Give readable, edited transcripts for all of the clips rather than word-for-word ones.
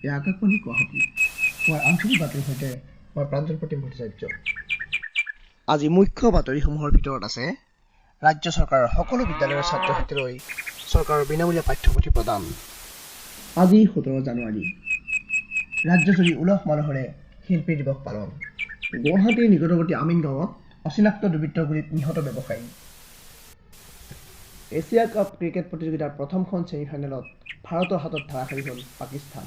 এই আকাশবাণী গুৱাহাটী মই আঞ্চলিক বাতৰিৰ সৈতে মই প্ৰাঞ্জল প্ৰতিম ভট্টাচাৰ্য। আজি মুখ্য বাতৰিসমূহৰ ভিতৰত আছে ৰাজ্য চৰকাৰৰ সকলো বিদ্যালয়ৰ ছাত্ৰ ছাত্ৰীলৈ চৰকাৰৰ বিনামূলীয়া পাঠ্যপুথি প্ৰদান। আজি 17 জানুৱাৰী ৰাজ্যজুৰি উলহ মালহেৰে শিল্পী দিৱস পালন। গুৱাহাটীৰ নিকটৱৰ্তী আমিন গাঁৱত অচিনাক্ত দুৰ্বৃত্তৰ গুলীত নিহত ব্যৱসায়ী। এছিয়া কাপ ক্ৰিকেট প্ৰতিযোগিতাৰ প্ৰথমখন ছেমিফাইনেলত ভাৰতৰ হাতত ধাৰাসাৰি হ'ল পাকিস্তান।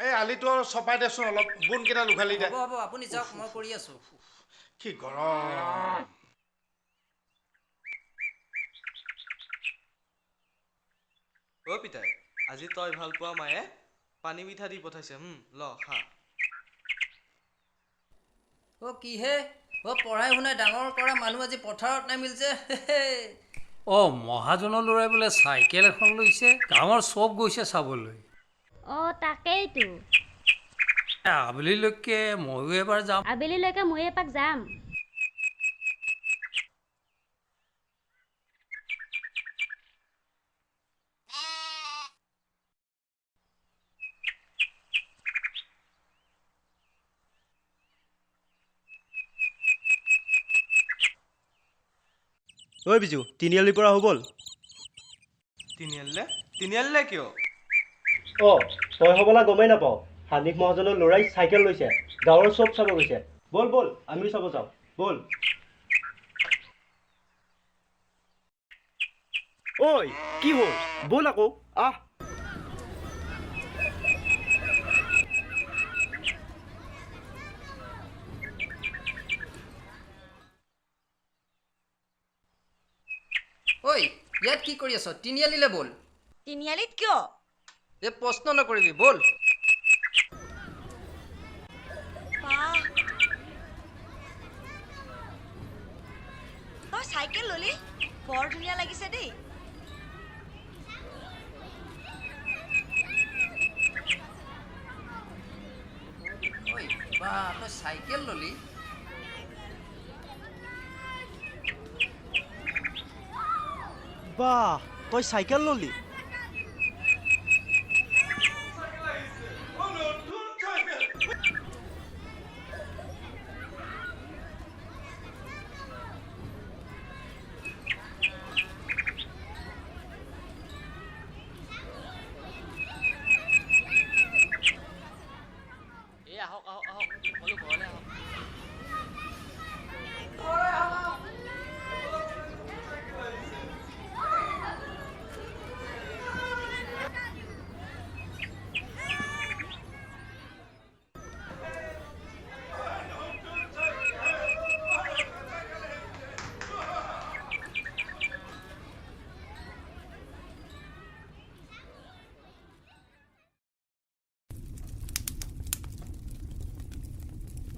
এই আলিটো চপাই দেচোন অলপ বোন কেইটা লুখালি দে। হ'ব আপুনি যাওক মই কৰি আছো। কি গৰম। অ পিতাই আজি তই ভাল পোৱা মায়ে পানী মিঠা দি পঠাইছে ল খা। অ কিহে পঢ়াই শুনাই ডাঙৰ কৰা মানুহ আজি পথাৰত নামিল যে। অ মহাজনৰ ল'ৰাই বোলে চাইকেল এখন লৈছে, গাঁৱৰ চব গৈছে চাবলৈ। তাকেইতো আবেলিলৈকে ময়ো এবাৰ যাম। আবেলিলৈকে মই এপাক যাম। ঐ বিজু, তিনিআলিৰ পৰা আহো ব'ল। তিনিআলিলে কিয়? তই হ'বলা গমেই নাপাওঁ। হানিফ মহাজনৰ ল'ৰাই চাইকেল লৈছে, গাঁৱৰ চব চাব গৈছে। ব'ল ব'ল আমিও চাব যাওঁ ব'ল। ঐ কি হ'ল, ব'ল আকৌ আহ। ঐ ইয়াত কি কৰি আছ? তিনিআলিলে ব'ল। তিনিআলিত কিয়? এই প্ৰশ্ন নকৰিবি, ব'ল। তই চাইকেল ললি? বৰ ধুনীয়া লাগিছে দেই। ঐ বা তই চাইকেল ললি? বাহ, তই চাইকেল ললি? আহক আহক আহক সকলো ঘৰলে আহক।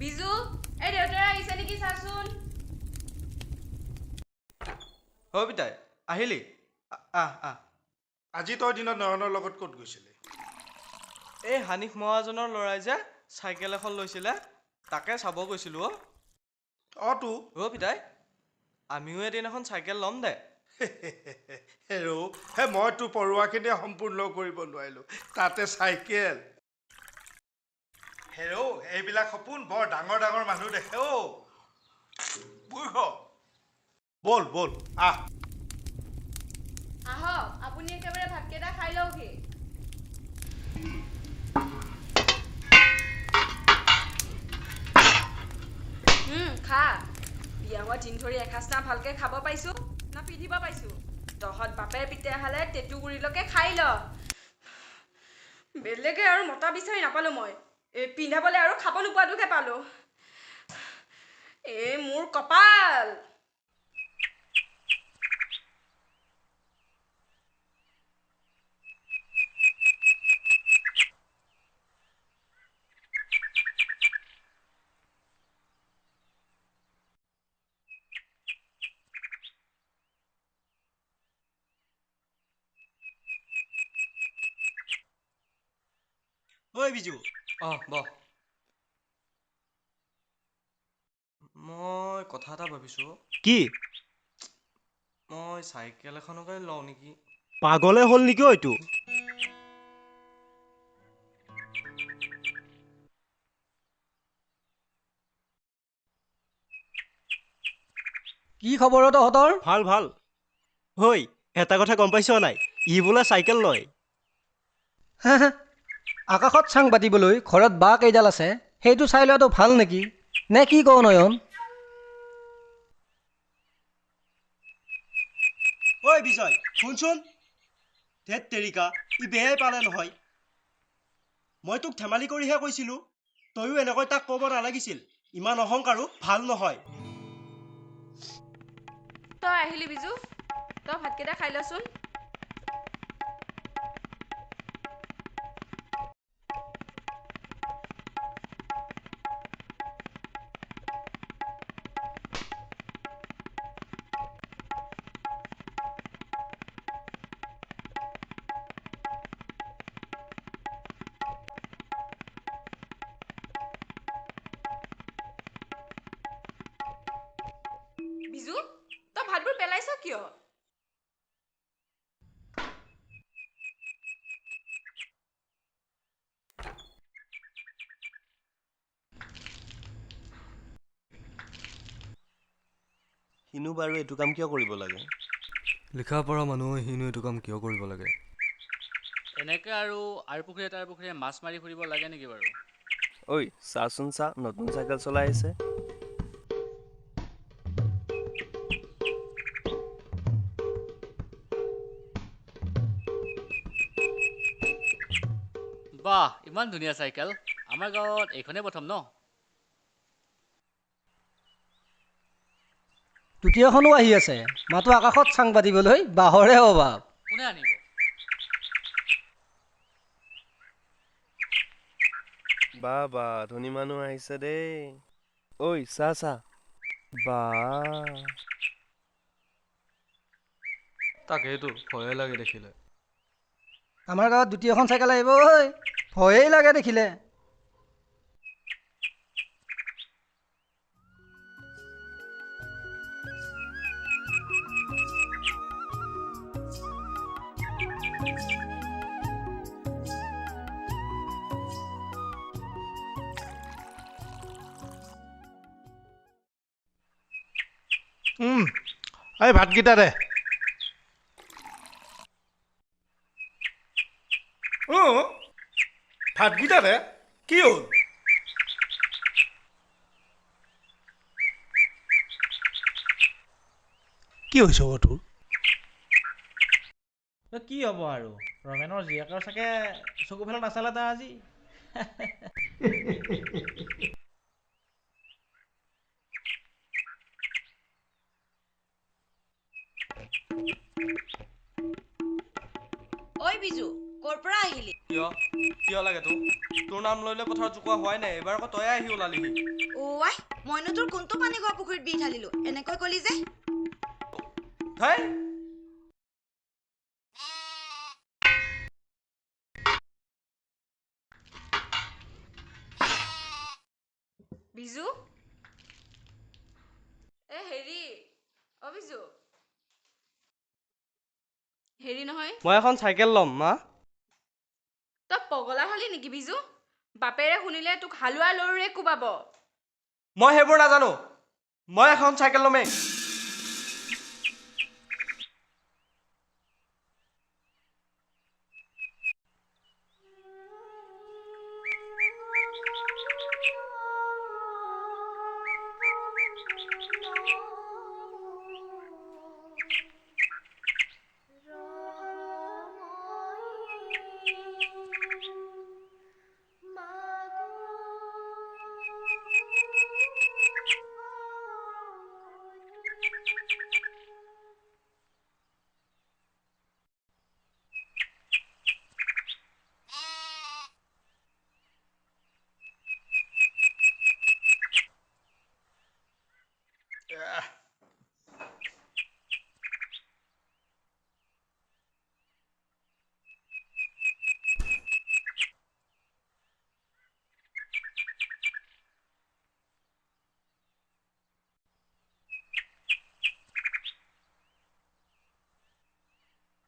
বিজু, এই দেউতাৰা আহিছে নেকি চাচোন। অ পিতাই আহিলি? আহ আহ। আজি তই দিনত নয়নৰ লগত ক'ত গৈছিলি? এই হানিফ মহাজনৰ ল'ৰাই যে চাইকেল এখন লৈছিলে, তাকে চাব গৈছিলো। তো পিতাই আমিও এদিন এখন চাইকেল ল'ম দে। মই তোৰ পঢ়ুৱাখিনিয়ে সম্পূৰ্ণ কৰিব নোৱাৰিলো, তাতে চাইকেল। এইবিলাক সপোন বৰ ডাঙৰ ডাঙৰ মানুহ দেখে। ব'ল ব'ল আহ। আহক, আপুনি একেবাৰে ভাতকেইটা খাই লওকহি। খা। বিয়া হোৱা দিন ধৰি এসাঁজ না ভালকে খাব পাইছো না পিন্ধিব পাইছো। তহঁত বাপে পিতে হালে টেটুগুৰিলৈকে খাই ল। বেলেগে আৰু মতা বিচাৰি নাপালো মই। এই পিন্ধাবলৈ আৰু খাব নোপোৱাটোকে পালো। মোৰ কপাল। ঐ বিজু অঁ বহ মই কথা এটা ভাবিছোঁ কি মই চাইকেল এখনকে লওঁ নেকি পাগলে হ'ল নেকি ঐ এইটো কি খবৰ তহঁতৰ? ভাল ভাল ঐ এটা কথা গম পাইছ নাই ই বোলে চাইকেল লয় আকাশত চাং পাতিবলৈ ঘৰত বাঁহ কেইডাল আছে সেইটো চাই লোৱাটো ভাল নেকি নে কি কওঁ নয়ন? ঐ বিজয় শুনচোন ধেত তেৰিকা ই বেয়াই পালে নহয় মই তোক ধেমালি কৰিহে কৈছিলোঁ তয়ো এনেকৈ তাক ক'ব নালাগিছিল ইমান অহংকাৰো ভাল নহয় তই আহিলি বিজু তই ভাতকেইটা খাই লচোন বিজু তই ভাতবোৰ পেলাইছ কিয় সিনো বাৰু এইটো কাম কিয় কৰিব লাগে লিখা পঢ়া মানুহে সিনো এইটো কাম কিয় কৰিব লাগে এনেকে আৰু পুখুৰীয়ে মাছ মাৰি ফুৰিব লাগে নেকি বাৰু ঐ চাচোন চা নতুন চাইকেল চলাই আহিছে বাহ ইমান ধুনীয়া চাইকেল আমাৰ গাঁৱত এইখনেই প্ৰথম ন তৃতীয়খনো আহি আছে মাথো আকাশত চাং পাতিবলৈ বাঁহৰে অভাৱ কোনে আনিব বা ধনী মানুহ আহিছে দেই ঐ চা চা বা তাকেইতো ভয়ে লাগে দেখিলে আমাৰ গাঁৱত দ্বিতীয়খন চাইকেল আহিব ঐ ভয়েই লাগে দেখিলে এই ভাতকেইটা দে ভাতকেইটা দে কি হ'ল কি হৈছে তোৰ কি হ'ব আৰু ৰমেনৰ জীয়েকৰ চাগে চকু ফালে নাচালে তাৰ আজি ঐ বিজু ক'ৰ পৰা আহিলি কিয় লাগে তোৰ নাম লৈ লৈ পথাৰত জোকোৱা হোৱাই নাই এইবাৰ আকৌ তয়ে আহি ওলালিহি অৱাই মইনো তোৰ কোনটো পানী গোৱা পুখুৰীত বি ঢালিলো এনেকৈ কলি যে হেই বিজু হেৰি বিজু হেৰি নহয় মই এখন চাইকেল ল'ম মা তই পগলা হলি নেকি বিজু বাপেৰে শুনিলে তোক হালোৱা লৰুৰে কোবাব মই সেইবোৰ নাজানো মই এখন চাইকেল ল'মেই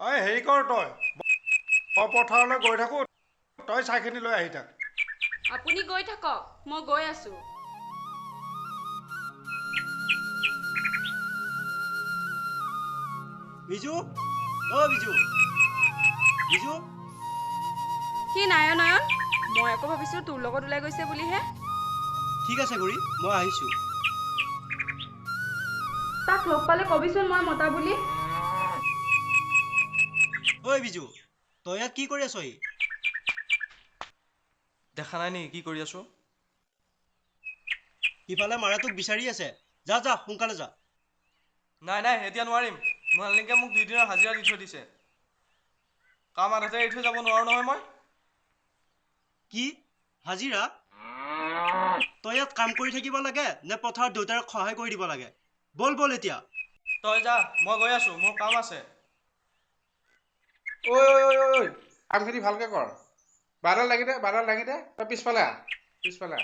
অই হেৰি কৰ তই মই পথাৰলৈ গৈ থাকোঁ তই চাইখিনি লৈ আহি থাক আপুনি গৈ থাকক মই গৈ আছোঁ বিজু বিজু বিজু সি নায়ন মই আকৌ ভাবিছোঁ তোৰ লগত ওলাই গৈছে বুলিহে ঠিক আছে খুৰী মই আহিছোঁ তাক লগ পালে কবিচোন মই মতা বুলি ঐ বিজু তই ইয়াত কি কৰি আছহি দেখা নাই নেকি কি কৰি আছো সিফালে মাৰে তোক বিচাৰি আছে যা যা সোনকালে যা নাই নাই এতিয়া নোৱাৰিম মালিকে মোক 2 দিনৰ হাজিৰা দি থৈ দিছে কাম আধাতে এৰি থৈ যাব নোৱাৰো নহয় মই কি হাজিৰা তই ইয়াত কাম কৰি থাকিব লাগে নে পথাৰত দেউতাক সহায় কৰি দিব লাগে বল বল এতিয়া তই যা মই গৈ আছো মোৰ কাম আছে ঐ কামখিনি ভালকৈ কৰ বাৰাল লাগি দে তই পিছফালে আহ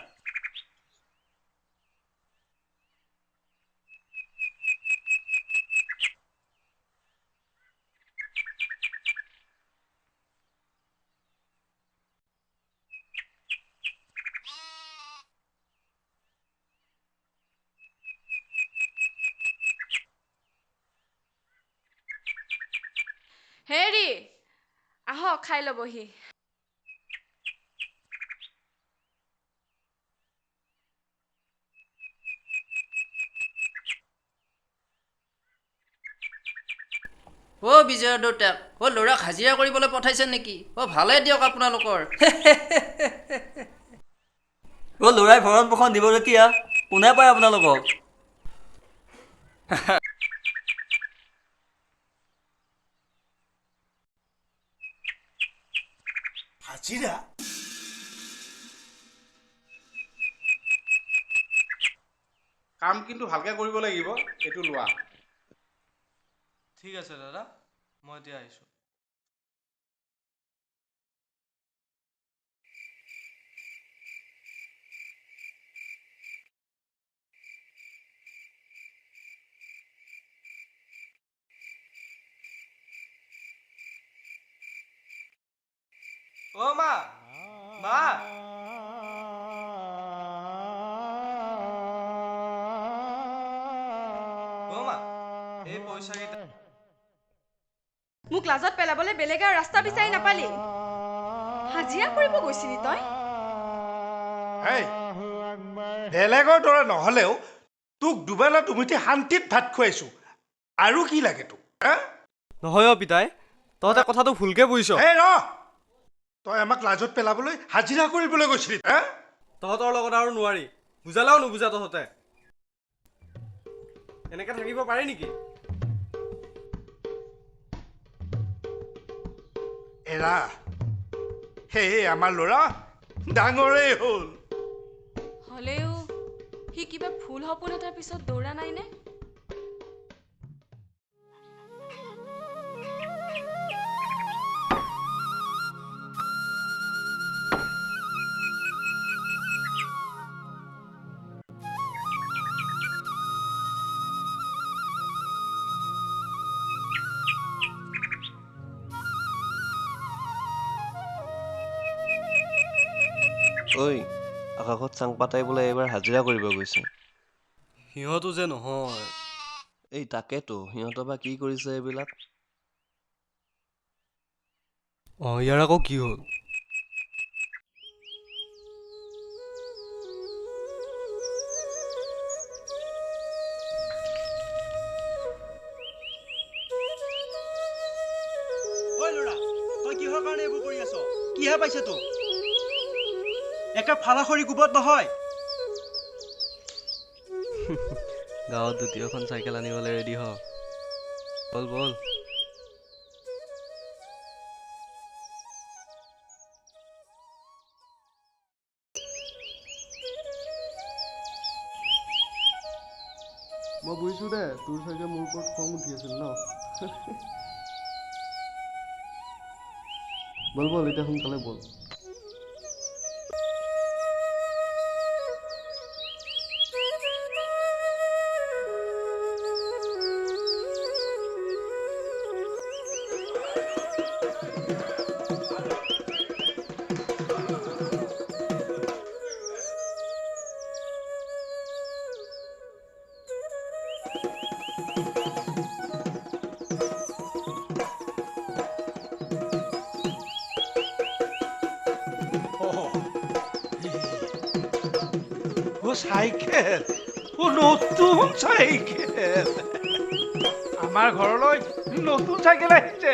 হেৰি আহক খাই ল'বহি বিজয়ৰ দেউতাক ল'ৰাক হাজিৰা কৰিবলৈ পঠাইছে নেকি ভালেই দিয়ক আপোনালোকৰ ল'ৰাই ভৰণ পোষণ দিব যেতিয়া কোনে পায় আপোনালোকক হাজিৰা কাম কিন্তু ভালকৈ কৰিব লাগিব এইটো লোৱা ঠিক আছে দাদা মই এতিয়া আহিছোঁ মা মা মা এই পইচাকেইটা মোক লাজত পেলাবলৈ বেলেগ আৰু ৰাস্তা বিচাৰি নাপালি হাজিৰা কৰিব গৈছিলি তই বেলেগৰ দৰে নহ'লেও তোক দুবেলা দুমুঠি শান্তিত ভাত খুৱাইছোঁ আৰু কি লাগে তোক নহয় পিতাই তহঁতে কথাটো ভুলকে বুজিছ তই আমাক লাজত পেলাবলৈ হাজিৰা কৰিবলৈ গৈছিলি তহঁতৰ লগত আৰু নোৱাৰি বুজালেও নুবুজা তহঁতে এনেকে থাকিব পাৰে নেকি এৰা আমাৰ ল'ৰা ডাঙৰেই হ'ল হ'লেও সি কিবা ফুল সপোন এটাৰ পিছত দৌৰা নাইনে ঐ আকাশত চাং পাতাই বোলে এইবাৰ হাজিৰা কৰিব গৈছে সিহঁতো যে নহয় এই তাকেতো সিহঁতৰ বা কি কৰিছে এইবিলাক ইয়াৰ আকৌ কি হ'ল ঐ ল'ৰা তই কিহৰ কাৰণে এইবোৰ কৰি আছ কিহে পাইছে তোক একে ফালাখৰি কোবত নহয় গাঁৱত দ্বিতীয়খন চাইকেল আনিবলৈ ৰেডি হ বল বল মই বুজিছো দে তোৰ চাগে মোৰ ওপৰত খং উঠি আছিল ন বল বল এতিয়া সোনকালে বল চাইকেল নতুন চাইকেল আমাৰ ঘৰলৈ নতুন চাইকেল আহিছে